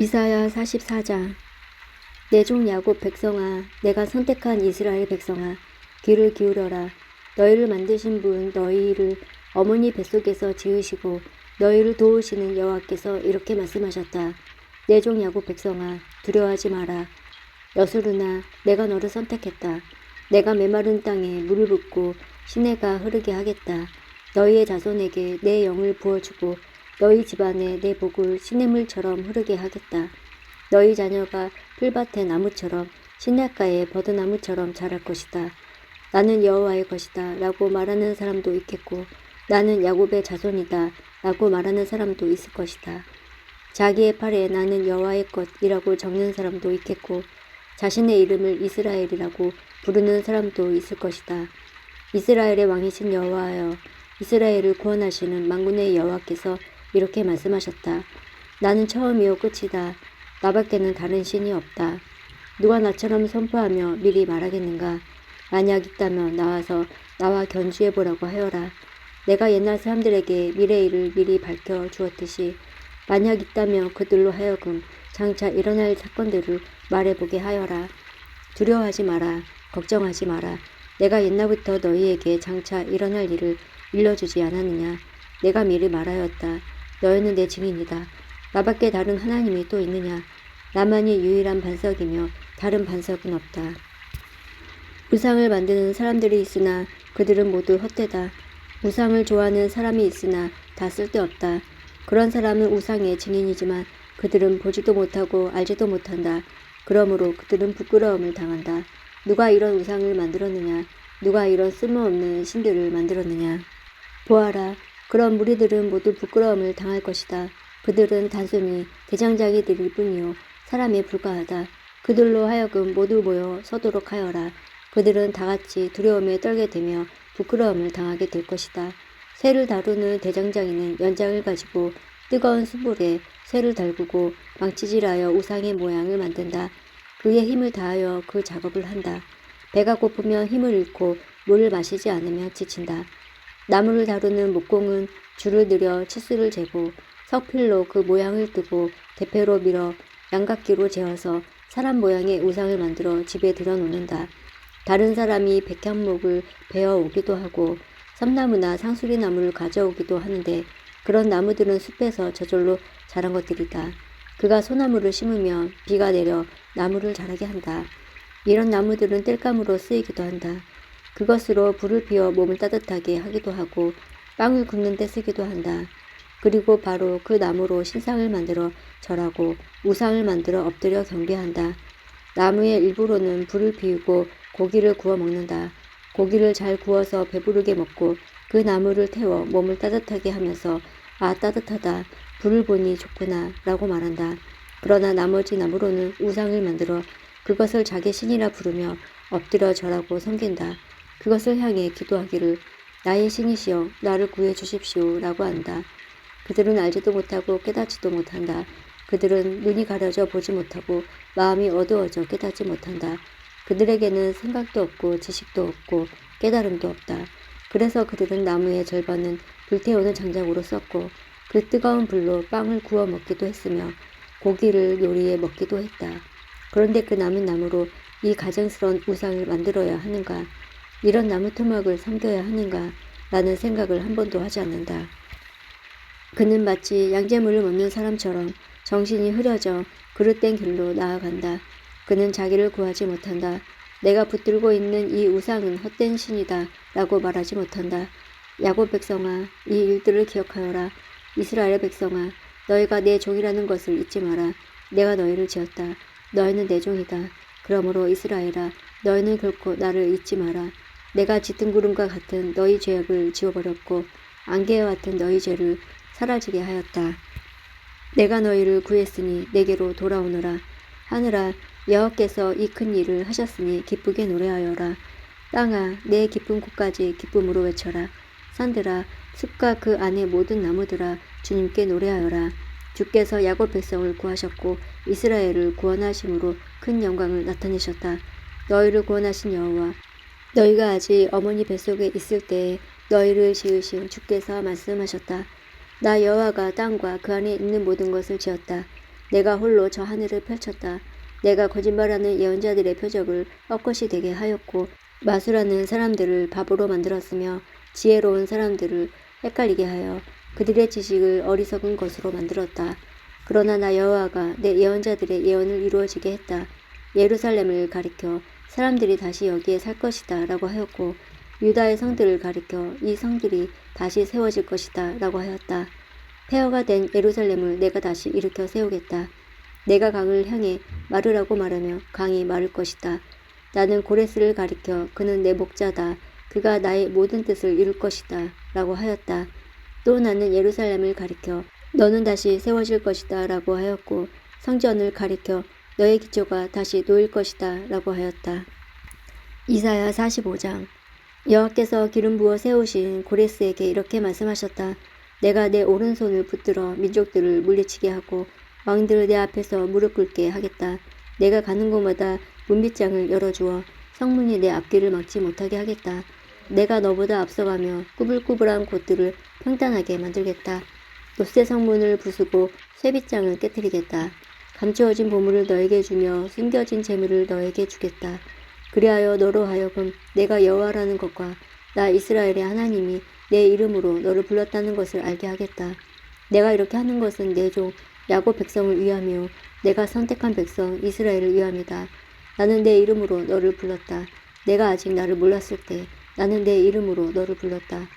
이사야 44장. 내 종 야곱 백성아, 내가 선택한 이스라엘 백성아, 귀를 기울여라. 너희를 만드신 분, 너희를 어머니 뱃속에서 지으시고 너희를 도우시는 여호와께서 이렇게 말씀하셨다. 내 종 야곱 백성아, 두려워하지 마라. 여수르나, 내가 너를 선택했다. 내가 메마른 땅에 물을 붓고 시내가 흐르게 하겠다. 너희의 자손에게 내 영을 부어주고 너희 집안에 내 복을 시냇물처럼 흐르게 하겠다. 너희 자녀가 풀밭의 나무처럼 시냇가의 버드나무처럼 자랄 것이다. 나는 여호와의 것이다 라고 말하는 사람도 있겠고 나는 야곱의 자손이다 라고 말하는 사람도 있을 것이다. 자기의 팔에 나는 여호와의 것이라고 적는 사람도 있겠고 자신의 이름을 이스라엘이라고 부르는 사람도 있을 것이다. 이스라엘의 왕이신 여호와여, 이스라엘을 구원하시는 만군의 여호와께서 이렇게 말씀하셨다. 나는 처음이요 끝이다. 나밖에는 다른 신이 없다. 누가 나처럼 선포하며 미리 말하겠는가? 만약 있다면 나와서 나와 견주해보라고 하여라. 내가 옛날 사람들에게 미래의 일을 미리 밝혀 주었듯이 만약 있다면 그들로 하여금 장차 일어날 사건들을 말해보게 하여라. 두려워하지 마라. 걱정하지 마라. 내가 옛날부터 너희에게 장차 일어날 일을 일러주지 않았느냐? 내가 미리 말하였다. 너희는 내 증인이다. 나밖에 다른 하나님이 또 있느냐? 나만이 유일한 반석이며 다른 반석은 없다. 우상을 만드는 사람들이 있으나 그들은 모두 헛되다. 우상을 좋아하는 사람이 있으나 다 쓸데없다. 그런 사람은 우상의 증인이지만 그들은 보지도 못하고 알지도 못한다. 그러므로 그들은 부끄러움을 당한다. 누가 이런 우상을 만들었느냐? 누가 이런 쓸모없는 신들을 만들었느냐? 보아라. 그런 무리들은 모두 부끄러움을 당할 것이다. 그들은 단순히 대장장이들일 뿐이요 사람에 불과하다. 그들로 하여금 모두 모여 서도록 하여라. 그들은 다같이 두려움에 떨게 되며 부끄러움을 당하게 될 것이다. 쇠를 다루는 대장장이는 연장을 가지고 뜨거운 숯불에 쇠를 달구고 망치질하여 우상의 모양을 만든다. 그의 힘을 다하여 그 작업을 한다. 배가 고프면 힘을 잃고 물을 마시지 않으면 지친다. 나무를 다루는 목공은 줄을 들여 치수를 재고 석필로 그 모양을 뜨고 대패로 밀어 양각기로 재어서 사람 모양의 우상을 만들어 집에 들여놓는다. 다른 사람이 백향목을 베어 오기도 하고 삼나무나 상수리나무를 가져오기도 하는데 그런 나무들은 숲에서 저절로 자란 것들이다. 그가 소나무를 심으면 비가 내려 나무를 자라게 한다. 이런 나무들은 땔감으로 쓰이기도 한다. 그것으로 불을 피워 몸을 따뜻하게 하기도 하고 빵을 굽는 데 쓰기도 한다. 그리고 바로 그 나무로 신상을 만들어 절하고 우상을 만들어 엎드려 경배한다. 나무의 일부로는 불을 피우고 고기를 구워 먹는다. 고기를 잘 구워서 배부르게 먹고 그 나무를 태워 몸을 따뜻하게 하면서 아 따뜻하다. 불을 보니 좋구나 라고 말한다. 그러나 나머지 나무로는 우상을 만들어 그것을 자기 신이라 부르며 엎드려 절하고 섬긴다. 그것을 향해 기도하기를 나의 신이시여 나를 구해 주십시오 라고 한다. 그들은 알지도 못하고 깨닫지도 못한다. 그들은 눈이 가려져 보지 못하고 마음이 어두워져 깨닫지 못한다. 그들에게는 생각도 없고 지식도 없고 깨달음도 없다. 그래서 그들은 나무의 절반은 불태우는 장작으로 썼고 그 뜨거운 불로 빵을 구워 먹기도 했으며 고기를 요리해 먹기도 했다. 그런데 그 남은 나무로 이 가증스러운 우상을 만들어야 하는가? 이런 나무 토막을 섬겨야 하는가? 라는 생각을 한 번도 하지 않는다. 그는 마치 양잿물을 먹는 사람처럼 정신이 흐려져 그릇된 길로 나아간다. 그는 자기를 구하지 못한다. 내가 붙들고 있는 이 우상은 헛된 신이다 라고 말하지 못한다. 야곱 백성아, 이 일들을 기억하여라. 이스라엘 백성아, 너희가 내 종이라는 것을 잊지 마라. 내가 너희를 지었다. 너희는 내 종이다. 그러므로 이스라엘아, 너희는 결코 나를 잊지 마라. 내가 짙은 구름과 같은 너희 죄악을 지워버렸고 안개와 같은 너희 죄를 사라지게 하였다. 내가 너희를 구했으니 내게로 돌아오너라. 하늘아, 여호와께서 이 큰 일을 하셨으니 기쁘게 노래하여라. 땅아, 내 기쁜 곳까지 기쁨으로 외쳐라. 산들아, 숲과 그 안의 모든 나무들아, 주님께 노래하여라. 주께서 야곱 백성을 구하셨고 이스라엘을 구원하심으로 큰 영광을 나타내셨다. 너희를 구원하신 여호와, 너희가 아직 어머니 뱃속에 있을 때에 너희를 지으신 주께서 말씀하셨다. 나 여호와가 땅과 그 안에 있는 모든 것을 지었다. 내가 홀로 저 하늘을 펼쳤다. 내가 거짓말하는 예언자들의 표적을 헛것이 되게 하였고 마술하는 사람들을 바보로 만들었으며 지혜로운 사람들을 헷갈리게 하여 그들의 지식을 어리석은 것으로 만들었다. 그러나 나 여호와가 내 예언자들의 예언을 이루어지게 했다. 예루살렘을 가리켜 사람들이 다시 여기에 살 것이다 라고 하였고 유다의 성들을 가리켜 이 성들이 다시 세워질 것이다 라고 하였다. 폐허가 된 예루살렘을 내가 다시 일으켜 세우겠다. 내가 강을 향해 마르라고 말하며 강이 마를 것이다. 나는 고레스를 가리켜 그는 내 목자다. 그가 나의 모든 뜻을 이룰 것이다 라고 하였다. 또 나는 예루살렘을 가리켜 너는 다시 세워질 것이다 라고 하였고 성전을 가리켜 너의 기초가 다시 놓일 것이다 라고 하였다. 이사야 45장. 여호와께서 기름 부어 세우신 고레스에게 이렇게 말씀하셨다. 내가 내 오른손을 붙들어 민족들을 물리치게 하고 왕들을 내 앞에서 무릎 꿇게 하겠다. 내가 가는 곳마다 문빗장을 열어주어 성문이 내 앞길을 막지 못하게 하겠다. 내가 너보다 앞서가며 꾸불꾸불한 곳들을 평탄하게 만들겠다. 롯세 성문을 부수고 쇠빗장을 깨뜨리겠다. 감추어진 보물을 너에게 주며 숨겨진 재물을 너에게 주겠다. 그리하여 너로 하여금 내가 여호와라는 것과 나 이스라엘의 하나님이 내 이름으로 너를 불렀다는 것을 알게 하겠다. 내가 이렇게 하는 것은 내 종 야곱 백성을 위하며 내가 선택한 백성 이스라엘을 위함이다. 나는 내 이름으로 너를 불렀다. 내가 아직 나를 몰랐을 때 나는 내 이름으로 너를 불렀다.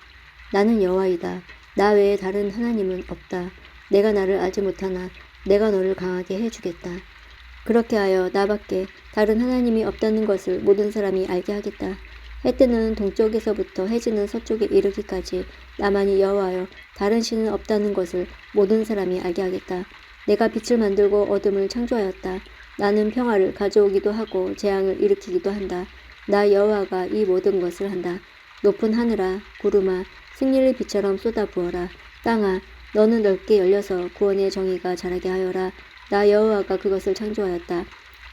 나는 여호와이다. 나 외에 다른 하나님은 없다. 내가 나를 알지 못하나 내가 너를 강하게 해주겠다. 그렇게 하여 나밖에 다른 하나님이 없다는 것을 모든 사람이 알게 하겠다. 해 뜨는 동쪽에서부터 해 지는 서쪽에 이르기까지 나만이 여호와여 다른 신은 없다는 것을 모든 사람이 알게 하겠다. 내가 빛을 만들고 어둠을 창조하였다. 나는 평화를 가져오기도 하고 재앙을 일으키기도 한다. 나 여호와가 이 모든 것을 한다. 높은 하늘아, 구름아, 승리의 빛처럼 쏟아부어라. 땅아, 너는 넓게 열려서 구원의 정의가 자라게 하여라. 나 여호와가 그것을 창조하였다.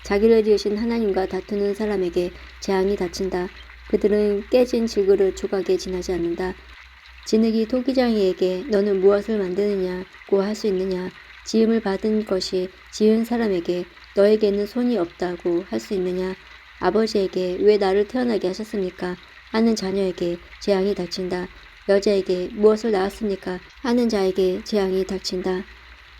자기를 지으신 하나님과 다투는 사람에게 재앙이 닥친다. 그들은 깨진 질그릇 조각에 지나지 않는다. 진흙이 토기장이에게 너는 무엇을 만드느냐고 할 수 있느냐. 지음을 받은 것이 지은 사람에게 너에게는 손이 없다고 할 수 있느냐. 아버지에게 왜 나를 태어나게 하셨습니까? 하는 자녀에게 재앙이 닥친다. 여자에게 무엇을 낳았습니까? 하는 자에게 재앙이 닥친다.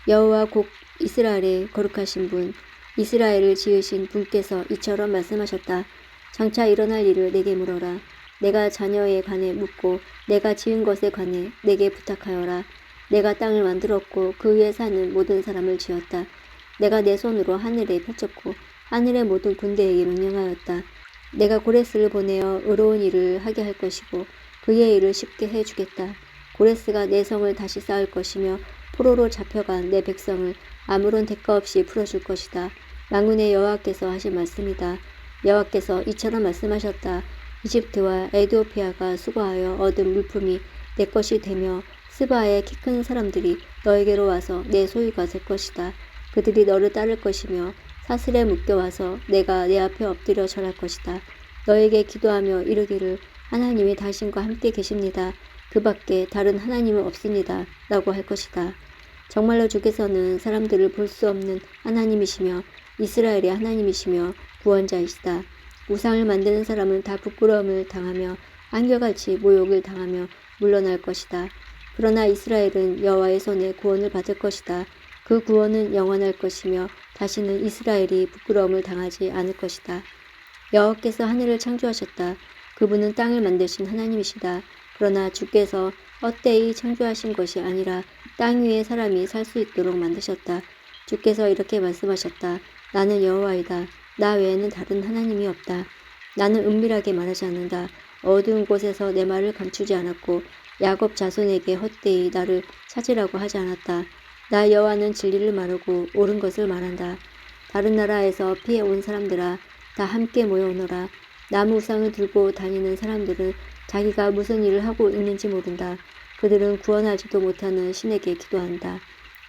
여호와 곧 이스라엘의 거룩하신 분, 이스라엘을 지으신 분께서 이처럼 말씀하셨다. 장차 일어날 일을 내게 물어라. 내가 자녀에 관해 묻고 내가 지은 것에 관해 내게 부탁하여라. 내가 땅을 만들었고 그 위에 사는 모든 사람을 지었다. 내가 내 손으로 하늘에 펼쳤고 하늘의 모든 군대에게 명령하였다. 내가 고레스를 보내어 의로운 일을 하게 할 것이고 그의 일을 쉽게 해주겠다. 고레스가 내 성을 다시 쌓을 것이며 포로로 잡혀간 내 백성을 아무런 대가 없이 풀어줄 것이다. 만군의 여호와께서 하신 말씀이다. 여호와께서 이처럼 말씀하셨다. 이집트와 에티오피아가 수거하여 얻은 물품이 내 것이 되며 스바의 키 큰 사람들이 너에게로 와서 내 소유가 될 것이다. 그들이 너를 따를 것이며 사슬에 묶여와서 내가 내 앞에 엎드려 절할 것이다. 너에게 기도하며 이르기를 하나님이 당신과 함께 계십니다. 그 밖에 다른 하나님은 없습니다. 라고 할 것이다. 정말로 주께서는 사람들을 볼 수 없는 하나님이시며 이스라엘의 하나님이시며 구원자이시다. 우상을 만드는 사람은 다 부끄러움을 당하며 한결같이 모욕을 당하며 물러날 것이다. 그러나 이스라엘은 여호와의 손에 구원을 받을 것이다. 그 구원은 영원할 것이며 다시는 이스라엘이 부끄러움을 당하지 않을 것이다. 여호와께서 하늘을 창조하셨다. 그분은 땅을 만드신 하나님이시다. 그러나 주께서 헛되이 창조하신 것이 아니라 땅 위에 사람이 살 수 있도록 만드셨다. 주께서 이렇게 말씀하셨다. 나는 여호와이다. 나 외에는 다른 하나님이 없다. 나는 은밀하게 말하지 않는다. 어두운 곳에서 내 말을 감추지 않았고 야곱 자손에게 헛되이 나를 찾으라고 하지 않았다. 나 여호와는 진리를 말하고 옳은 것을 말한다. 다른 나라에서 피해 온 사람들아 다 함께 모여오너라. 나무 우상을 들고 다니는 사람들은 자기가 무슨 일을 하고 있는지 모른다. 그들은 구원하지도 못하는 신에게 기도한다.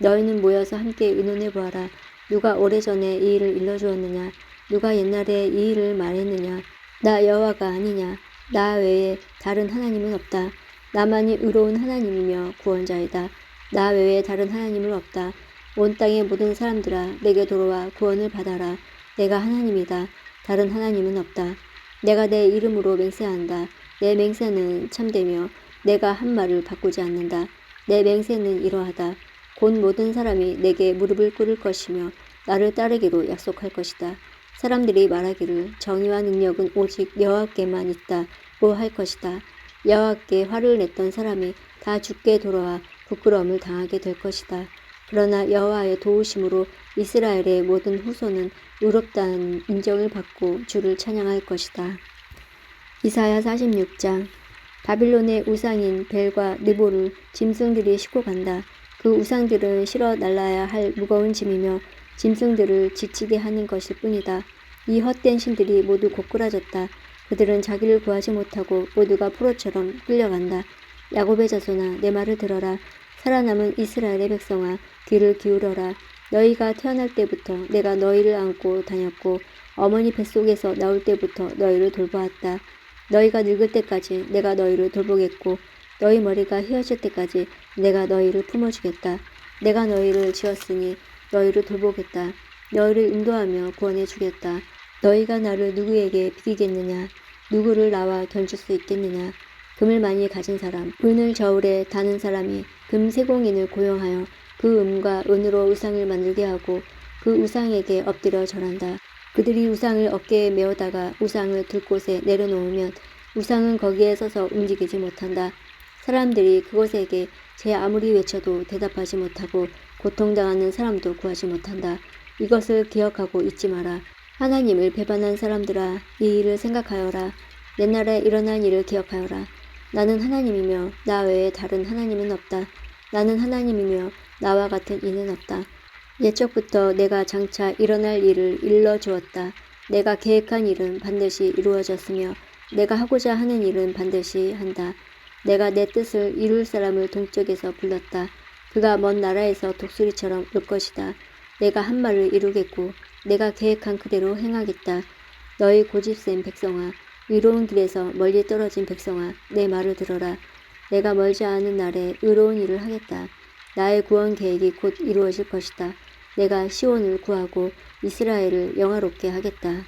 너희는 모여서 함께 의논해 보아라. 누가 오래전에 이 일을 일러주었느냐? 누가 옛날에 이 일을 말했느냐? 나 여호와가 아니냐? 나 외에 다른 하나님은 없다. 나만이 의로운 하나님이며 구원자이다. 나 외에 다른 하나님은 없다. 온 땅의 모든 사람들아 내게 돌아와 구원을 받아라. 내가 하나님이다. 다른 하나님은 없다. 내가 내 이름으로 맹세한다. 내 맹세는 참되며 내가 한 말을 바꾸지 않는다. 내 맹세는 이러하다. 곧 모든 사람이 내게 무릎을 꿇을 것이며 나를 따르기로 약속할 것이다. 사람들이 말하기를 정의와 능력은 오직 여호와께만 있다고 할 것이다. 여호와께 화를 냈던 사람이 다 죽게 돌아와 부끄러움을 당하게 될 것이다. 그러나 여호와의 도우심으로 이스라엘의 모든 후손은 의롭다는 인정을 받고 주를 찬양할 것이다. 이사야 46장. 바빌론의 우상인 벨과 느보를 짐승들이 싣고 간다. 그 우상들은 실어 날라야 할 무거운 짐이며 짐승들을 지치게 하는 것일 뿐이다. 이 헛된 신들이 모두 고꾸라졌다. 그들은 자기를 구하지 못하고 모두가 포로처럼 끌려간다. 야곱의 자손아 내 말을 들어라. 살아남은 이스라엘의 백성아 귀를 기울여라. 너희가 태어날 때부터 내가 너희를 안고 다녔고 어머니 뱃속에서 나올 때부터 너희를 돌보았다. 너희가 늙을 때까지 내가 너희를 돌보겠고 너희 머리가 휘어질 때까지 내가 너희를 품어주겠다. 내가 너희를 지었으니 너희를 돌보겠다. 너희를 인도하며 구원해 주겠다. 너희가 나를 누구에게 비기겠느냐? 누구를 나와 견줄 수 있겠느냐? 금을 많이 가진 사람, 은을 저울에 다는 사람이 금 세공인을 고용하여 그 음과 은으로 우상을 만들게 하고 그 우상에게 엎드려 절한다. 그들이 우상을 어깨에 메어다가 우상을 들곳에 내려놓으면 우상은 거기에 서서 움직이지 못한다. 사람들이 그것에게 제 아무리 외쳐도 대답하지 못하고 고통당하는 사람도 구하지 못한다. 이것을 기억하고 잊지 마라. 하나님을 배반한 사람들아 이 일을 생각하여라. 옛날에 일어난 일을 기억하여라. 나는 하나님이며 나 외에 다른 하나님은 없다. 나는 하나님이며 나와 같은 이는 없다. 옛적부터 내가 장차 일어날 일을 일러주었다. 내가 계획한 일은 반드시 이루어졌으며 내가 하고자 하는 일은 반드시 한다. 내가 내 뜻을 이룰 사람을 동쪽에서 불렀다. 그가 먼 나라에서 독수리처럼 올 것이다. 내가 한 말을 이루겠고 내가 계획한 그대로 행하겠다. 너희 고집센 백성아, 의로운 길에서 멀리 떨어진 백성아, 내 말을 들어라. 내가 멀지 않은 날에 의로운 일을 하겠다. 나의 구원 계획이 곧 이루어질 것이다. 내가 시온을 구하고 이스라엘을 영화롭게 하겠다.